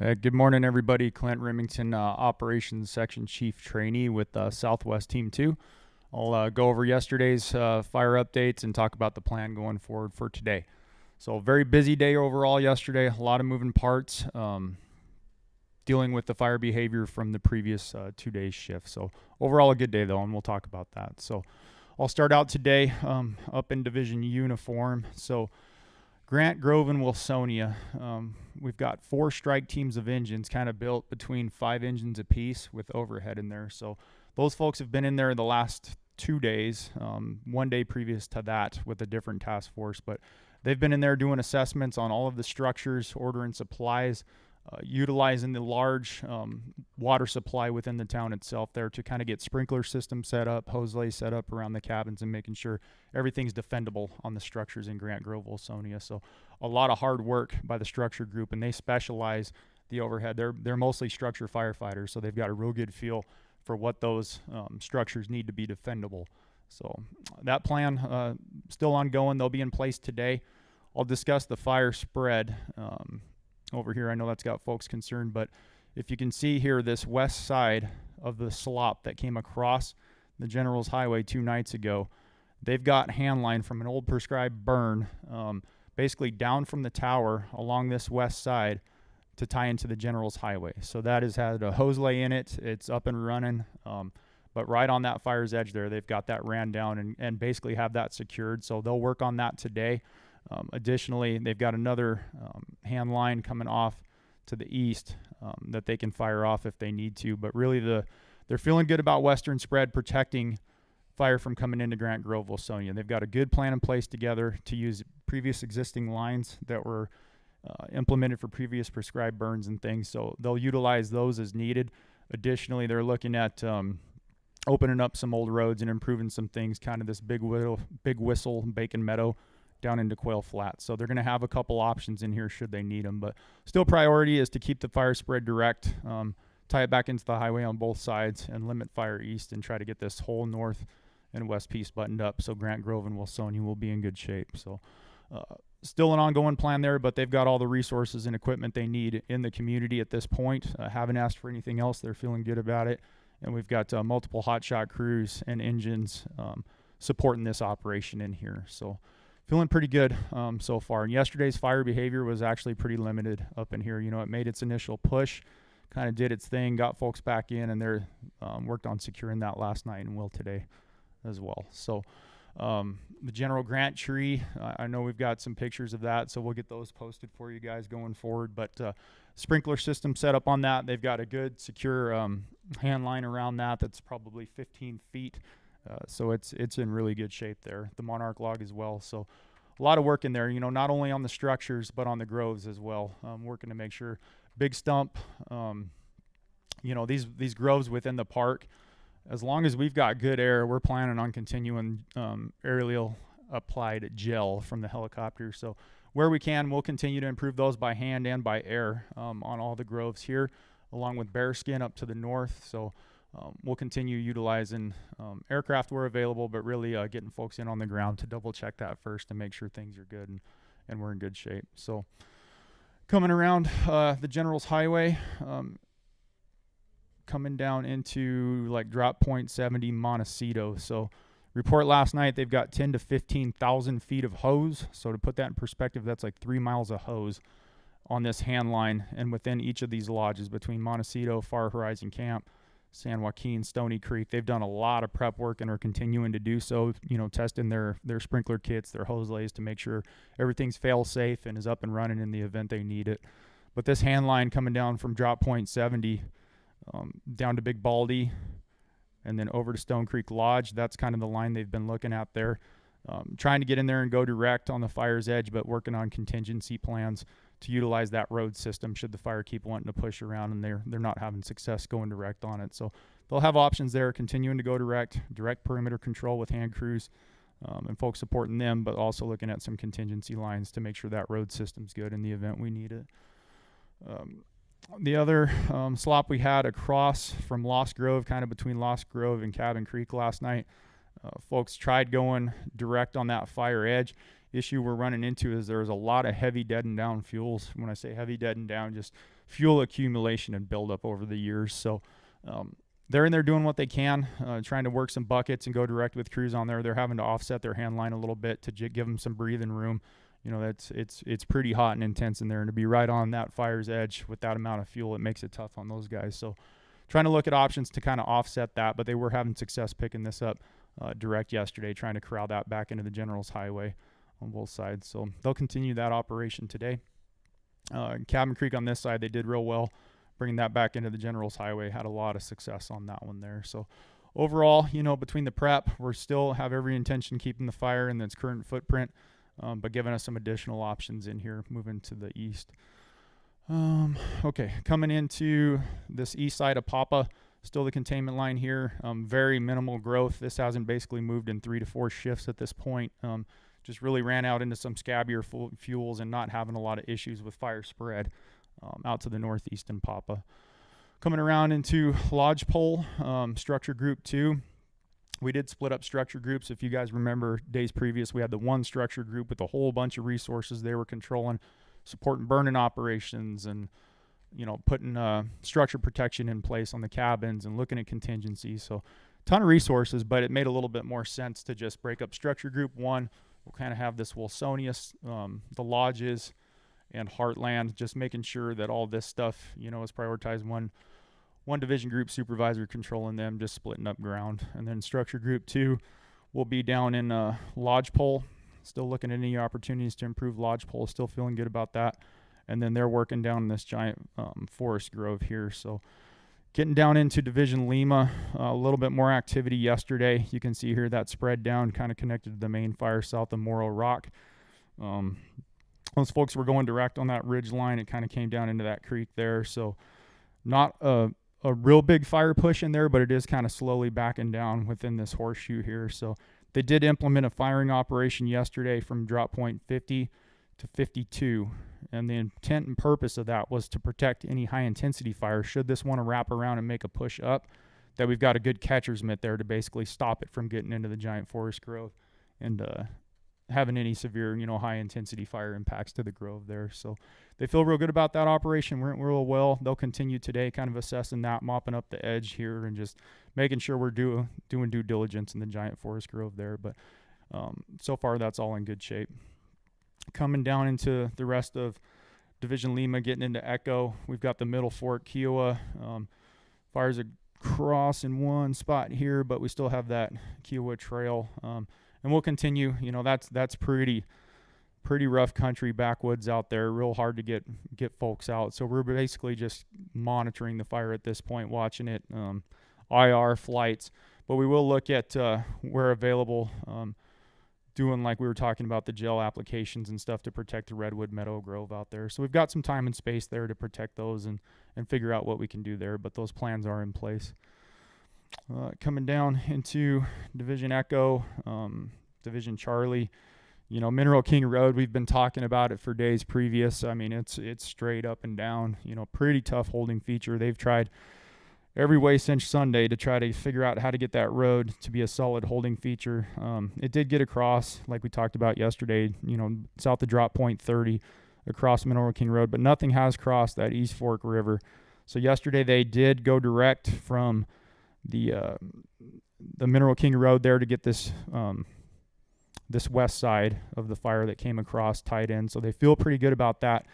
Good morning, everybody. Clint Remington, Operations Section Chief Trainee with Southwest Team 2. I'll go over yesterday's fire updates and talk about the plan going forward for today. So, very busy day overall yesterday. A lot of moving parts, dealing with the fire behavior from the previous 2 days shift. So, overall, a good day, though, and we'll talk about that. So, I'll start out today up in Division Uniform. So, Grant, Grove, and Wilsonia. We've got 4 strike teams of engines kind of built between 5 engines apiece with overhead in there. So those folks have been in there the last 2 days, 1 day previous to that with a different task force. But they've been in there doing assessments on all of the structures, ordering supplies, utilizing the large water supply within the town itself there to kind of get sprinkler systems set up, hose lay set up around the cabins, and making sure everything's defendable on the structures in Grant, Grove, Wilsonia. So a lot of hard work by the structure group, and they specialize the overhead. They're mostly structure firefighters, so they've got a real good feel for what those structures need to be defendable. So that plan still ongoing. They'll be in place today. I'll discuss the fire spread over here. I know that's got folks concerned, but if you can see here, this west side of the slop that came across the General's Highway 2 nights ago, they've got hand line from an old prescribed burn basically down from the tower along this west side to tie into the General's Highway. So that has had a hose lay in it. It's up and running. But right on that fire's edge there, they've got that ran down and basically have that secured. So they'll work on that today. Additionally, they've got another hand line coming off to the east that they can fire off if they need to. But really, they're feeling good about western spread protecting fire from coming into Grant, Grove, Wilsonia. They've got a good plan in place together to use previous existing lines that were implemented for previous prescribed burns and things. So they'll utilize those as needed. Additionally, they're looking at opening up some old roads and improving some things, kind of this Big Whistle, Bacon Meadow, down into Quail Flat. So they're going to have a couple options in here should they need them. But still priority is to keep the fire spread direct, tie it back into the highway on both sides, and limit fire east and try to get this whole north and west piece buttoned up so Grant, Grove, and Wilsonia will be in good shape. So still an ongoing plan there, but they've got all the resources and equipment they need in the community at this point. Haven't asked for anything else. They're feeling good about it. And we've got multiple hotshot crews and engines supporting this operation in here. So feeling pretty good so far. And yesterday's fire behavior was actually pretty limited up in here. You know, it made its initial push, kind of did its thing, got folks back in, and they're worked on securing that last night and will today as well. So the General Grant tree, I know we've got some pictures of that, so we'll get those posted for you guys going forward. But sprinkler system set up on that. They've got a good secure hand line around that that's probably 15 feet. So it's in really good shape there. The Monarch log as well. So a lot of work in there, you know, not only on the structures, but on the groves as well. Working to make sure big stump, you know, these groves within the park, as long as we've got good air, we're planning on continuing aerial applied gel from the helicopter. So where we can, we'll continue to improve those by hand and by air on all the groves here, along with bearskin up to the north. So we'll continue utilizing aircraft where available, but really getting folks in on the ground to double check that first to make sure things are good and we're in good shape. So coming around the General's Highway, coming down into like drop point 70 Montecito. So report last night, they've got 10 to 15,000 feet of hose. So to put that in perspective, that's like 3 miles of hose on this hand line and within each of these lodges between Montecito, Far Horizon Camp, San Joaquin, Stony Creek. They've done a lot of prep work and are continuing to do so, you know, testing their sprinkler kits, their hose lays to make sure everything's fail safe and is up and running in the event they need it. But this hand line coming down from drop point 70 down to Big Baldy and then over to Stone Creek Lodge, that's kind of the line they've been looking at there. Trying to get in there and go direct on the fire's edge, but working on contingency plans to utilize that road system should the fire keep wanting to push around and they're not having success going direct on it. So they'll have options there, continuing to go direct perimeter control with hand crews and folks supporting them, but also looking at some contingency lines to make sure that road system's good in the event we need it. The other slop we had across from Lost Grove, kind of between Lost Grove and Cabin Creek last night, folks tried going direct on that fire edge. issue we're running into is there's a lot of heavy dead and down fuels. When I say heavy dead and down, just fuel accumulation and buildup over the years. So they're in there doing what they can, trying to work some buckets and go direct with crews on there. They're having to offset their hand line a little bit to give them some breathing room. It's pretty hot and intense in there, and to be right on that fire's edge with that amount of fuel, it makes it tough on those guys. So trying to look at options to kind of offset that, but they were having success picking this up direct yesterday, trying to corral that back into the General's Highway on both sides. So they'll continue that operation today. Cabin Creek on this side, they did real well bringing that back into the General's Highway. Had a lot of success on that one there. So overall, between the prep, we're still have every intention keeping the fire in its current footprint, but giving us some additional options in here moving to the east. Okay, coming into this east side of Papa, still the containment line here. Very minimal growth. This hasn't basically moved in 3 to 4 shifts at this point. Just really ran out into some scabbier fuels and not having a lot of issues with fire spread out to the northeast in Papa. Coming around into Lodgepole, structure group 2. We did split up structure groups. If you guys remember days previous, we had the one structure group with a whole bunch of resources they were controlling, supporting burning operations and putting structure protection in place on the cabins and looking at contingencies. So ton of resources, but it made a little bit more sense to just break up structure group 1. We'll kind of have this Wilsonius, the lodges, and Heartland, just making sure that all this stuff, is prioritized. One division group supervisor controlling them, just splitting up ground. And then structure group 2 will be down in Lodgepole. Still looking at any opportunities to improve Lodgepole. Still feeling good about that. And then they're working down in this giant forest grove here. So getting down into Division Lima, a little bit more activity yesterday. You can see here that spread down, kind of connected to the main fire south of Morrow Rock. Those folks were going direct on that ridge line. It kind of came down into that creek there. So not a real big fire push in there, but it is kind of slowly backing down within this horseshoe here. So they did implement a firing operation yesterday from drop point 50 to 52. And the intent and purpose of that was to protect any high intensity fire. Should this want to wrap around and make a push up, that we've got a good catcher's mitt there to basically stop it from getting into the giant forest grove and having any severe, high intensity fire impacts to the grove there. So they feel real good about that operation. Went real well. They'll continue today, kind of assessing that, mopping up the edge here, and just making sure we're doing due diligence in the giant forest grove there. But so far, that's all in good shape. Coming down into the rest of Division Lima, getting into Echo, we've got the Middle Fork Kiowa. Fires across in one spot here, but we still have that Kiowa Trail. And we'll continue. That's pretty rough country, backwoods out there. Real hard to get folks out. So we're basically just monitoring the fire at this point, watching it, IR flights. But we will look at where available, doing like we were talking about the gel applications and stuff to protect the redwood meadow grove out there. So we've got some time and space there to protect those and figure out what we can do there. But those plans are in place. Coming down into Division Echo, Division Charlie, Mineral King Road, we've been talking about it for days previous. I mean, it's straight up and down, pretty tough holding feature. They've tried every way since Sunday to try to figure out how to get that road to be a solid holding feature. It did get across, like we talked about yesterday, south of drop point 30 across Mineral King Road, but nothing has crossed that East Fork River. So yesterday they did go direct from the Mineral King Road there to get this this west side of the fire that came across tied in. So they feel pretty good about that.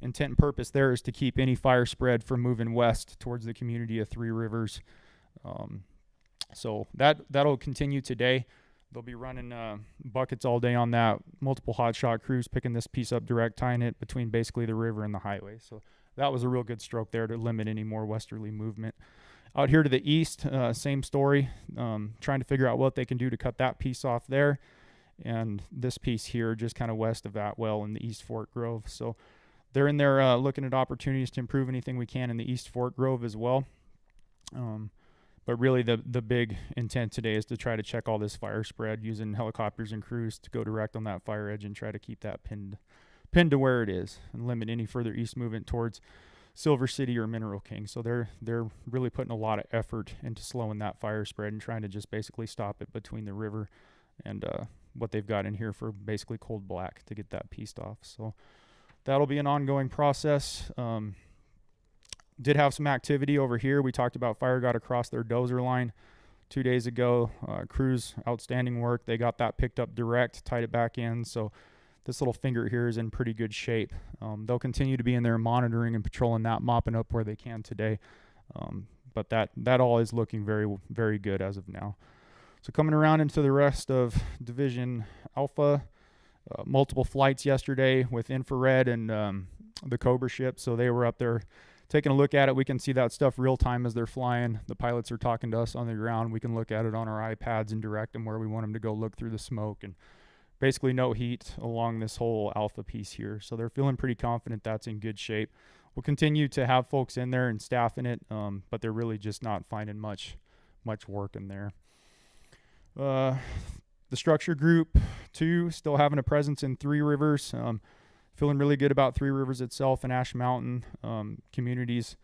Intent and purpose there is to keep any fire spread from moving west towards the community of Three Rivers. So that'll continue today. They'll be running buckets all day on that. Multiple hotshot crews picking this piece up direct, tying it between basically the river and the highway. So that was a real good stroke there to limit any more westerly movement. Out here to the east, same story, trying to figure out what they can do to cut that piece off there. And this piece here, just kind of west of Atwell in the East Fork Grove. So they're in there looking at opportunities to improve anything we can in the East Fork Grove as well. But really the big intent today is to try to check all this fire spread using helicopters and crews to go direct on that fire edge and try to keep that pinned to where it is and limit any further east movement towards Silver City or Mineral King. So they're really putting a lot of effort into slowing that fire spread and trying to just basically stop it between the river and what they've got in here for basically cold black to get that pieced off. So that'll be an ongoing process. Did have some activity over here. We talked about fire got across their dozer line 2 days ago. Crews, outstanding work. They got that picked up direct, tied it back in. So this little finger here is in pretty good shape. They'll continue to be in there monitoring and patrolling that, mopping up where they can today. But that all is looking very, very good as of now. So coming around into the rest of Division Alpha, multiple flights yesterday with infrared and the Cobra ship. So they were up there taking a look at it. We can see that stuff real time as they're flying. The pilots are talking to us on the ground. We can look at it on our iPads and direct them where we want them to go look through the smoke, and basically no heat along this whole Alpha piece here. So they're feeling pretty confident that's in good shape. We'll continue to have folks in there and staff in it, but they're really just not finding much work in there. The structure group 2 still having a presence in Three Rivers. Feeling really good about Three Rivers itself and Ash Mountain. Communities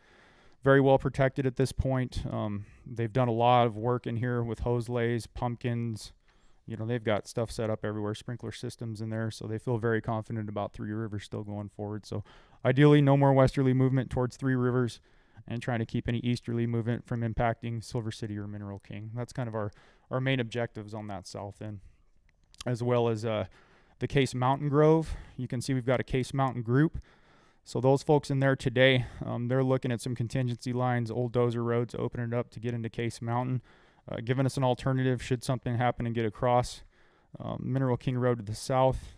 very well protected at this point. They've done a lot of work in here with hose lays, pumpkins. You know, they've got stuff set up everywhere, sprinkler systems in there, so they feel very confident about Three Rivers still going forward. So ideally, no more westerly movement towards Three Rivers, and trying to keep any easterly movement from impacting Silver City or Mineral King. That's kind of our main objectives on that south end, as well as the Case Mountain Grove. You can see we've got a Case Mountain group. So those folks in there today, they're looking at some contingency lines, old dozer roads, opening it up to get into Case Mountain, giving us an alternative should something happen and get across Mineral King Road to the south,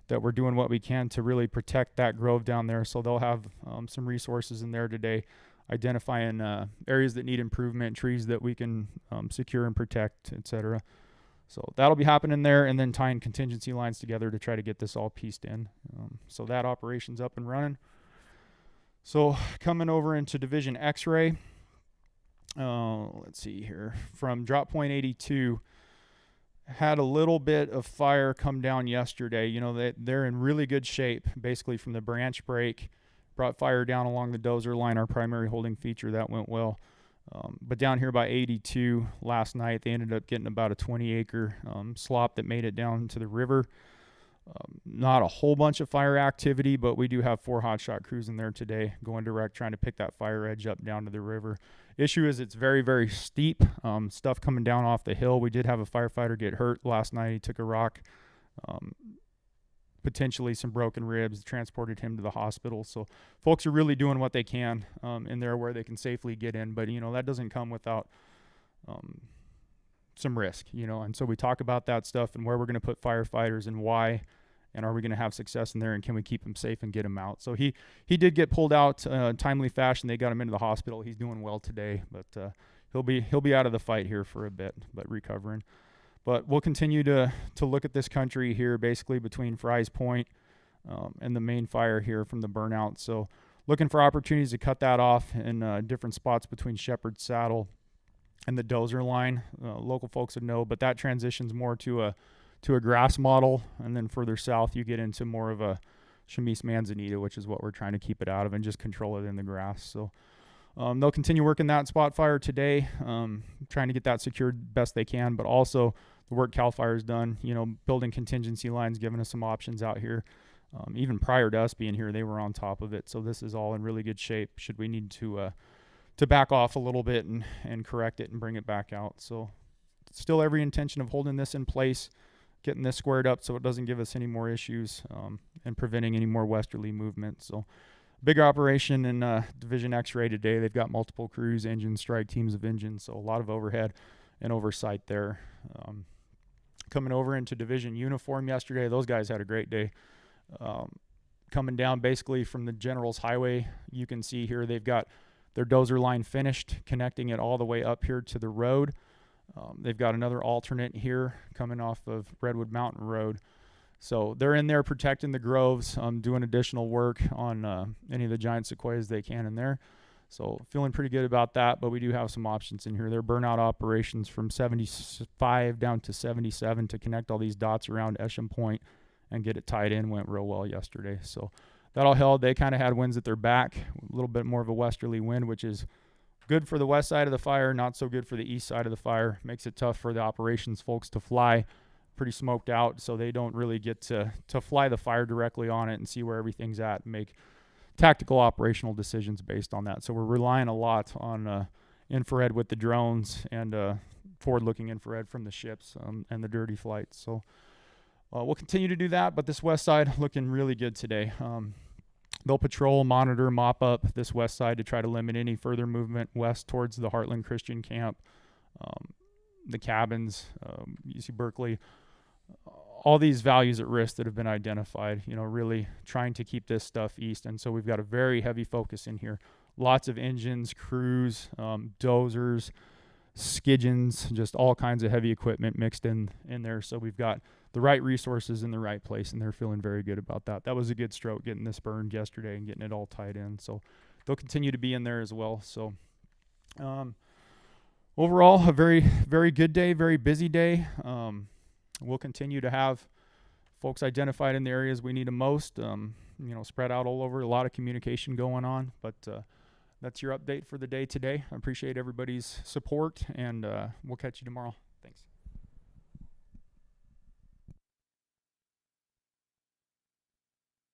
that we're doing what we can to really protect that grove down there. So they'll have some resources in there today, identifying areas that need improvement, trees that we can secure and protect, etc. So that'll be happening there, and then tying contingency lines together to try to get this all pieced in. So that operation's up and running. So coming over into Division X-Ray, let's see here. From drop point 82, had a little bit of fire come down yesterday. You know, they're in really good shape, basically from the branch break. Brought fire down along the dozer line, our primary holding feature. That went well. But down here by 82 last night, they ended up getting about a 20-acre slop that made it down to the river. Not a whole bunch of fire activity, but we do have 4 hotshot crews in there today going direct, trying to pick that fire edge up down to the river. Issue is it's very, very steep, stuff coming down off the hill. We did have a firefighter get hurt last night. He took a rock, potentially some broken ribs, transported him to the hospital. So folks are really doing what they can in there where they can safely get in. But, you know, that doesn't come without some risk, you know. And so we talk about that stuff and where we're going to put firefighters and why, and are we going to have success in there, and can we keep him safe and get him out. So he did get pulled out timely fashion. They got him into the hospital. He's doing well today, but he'll be out of the fight here for a bit, but recovering. But we'll continue to look at this country here, basically between Fry's Point and the main fire here from the burnout. So looking for opportunities to cut that off in different spots between Shepherd's Saddle and the dozer line. Local folks would know, but that transitions more to a grass model, and then further south you get into more of a Chemise Manzanita, which is what we're trying to keep it out of and just control it in the grass. So they'll continue working that spot fire today, trying to get that secured best they can, but also the work CAL FIRE's done, you know, building contingency lines, giving us some options out here. Even prior to us being here, they were on top of it. So this is all in really good shape should we need to back off a little bit and correct it and bring it back out. So still every intention of holding this in place, getting this squared up so it doesn't give us any more issues, and preventing any more westerly movement. So big operation in Division X-Ray today. They've got multiple crews, engines, strike teams of engines, so a lot of overhead and oversight there. Coming over into Division Uniform yesterday, those guys had a great day. Coming down basically from the General's Highway, you can see here they've got their dozer line finished, connecting it all the way up here to the road. They've got another alternate here coming off of Redwood Mountain Road. So they're in there protecting the groves, doing additional work on any of the giant sequoias they can in there. So feeling pretty good about that, but we do have some options in here. Their burnout operations from 75 down to 77 to connect all these dots around Esham Point and get it tied in went real well yesterday. So that all held. They kind of had winds at their back, a little bit more of a westerly wind, which is good for the west side of the fire, not so good for the east side of the fire. Makes it tough for the operations folks to fly pretty smoked out, so they don't really get to fly the fire directly on it and see where everything's at and make tactical operational decisions based on that. So we're relying a lot on infrared with the drones and forward-looking infrared from the ships and the dirty flights. So we'll continue to do that, but this west side looking really good today. They'll patrol, monitor, mop up this west side to try to limit any further movement west towards the Heartland Christian Camp, the cabins, UC Berkeley, all these values at risk that have been identified, really trying to keep this stuff east. And so we've got a very heavy focus in here. Lots of engines, crews, dozers, skidgens, just all kinds of heavy equipment mixed in there. So we've got the right resources in the right place, and they're feeling very good about that. That was a good stroke getting this burned yesterday and getting it all tied in. So they'll continue to be in there as well. So overall, a very, very good day, very busy day. We'll continue to have folks identified in the areas we need them most, spread out all over, a lot of communication going on. But that's your update for the day today. I appreciate everybody's support, and we'll catch you tomorrow.